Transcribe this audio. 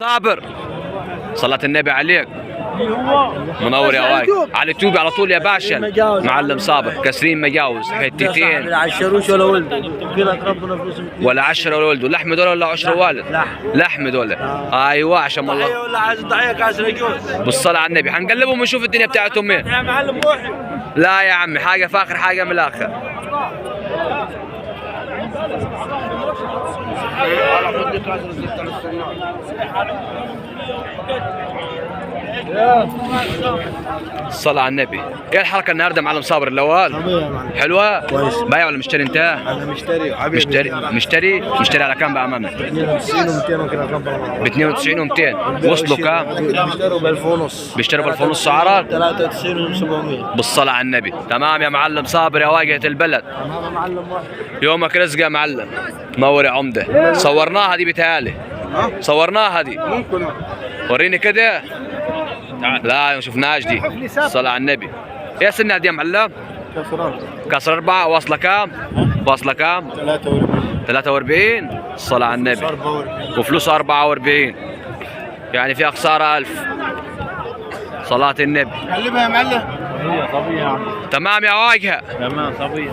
صابر صلاة النبي عليك. منور يا واي على اليوتيوب على طول يا باشا. معلم صابر كسرين مجاوز حتتين عشروش ولا ولده كده ربنا فلوس ولا 10 ولا ولده. لحم دول ولا 10 والد؟ لحم دول. ايوه عشان الله. ضحيه ولا عايز ضحيه كاس رجوز. بالصلاة على النبي حنقلبهم ونشوف الدنيا بتاعتهم ايه. يا معلم روحي. لا يا عمي حاجة فاخر حاجة من الآخر. الصلاة على النبي. ايه الحركة النهارده معلم صابر الاول؟ حلوة؟ كويس. بايع ولا مشتري انت؟ انا مشتري مشتري على كام بقى مامي؟ 92 و200 وكده كام ب 92 و200. وصلوا كام؟ بيشتروا ب 1000 ونص. بيشتروا ب 1000 ونص عرض؟ 93 و700. بالصلاة على النبي. تمام يا معلم صابر يا واجهة البلد. تمام يا معلم واحد. يومك رزق يا معلم. نور يا عمدة. صورناها دي بتهيألي. صورناها دي. ممكن. وريني كده. لا ما شفناهاش دي. الصلاة على النبي. ايه سنها دي يا معلم؟ كسر 4 واصلة كام؟ واصلة كام؟ 43. الصلاة على النبي. وفلوسها 44. يعني فيها خسارة 1000. صلاة النبي. قلبها يا معلم. صبية يا عم. تمام يا واجهة. تمام صبية.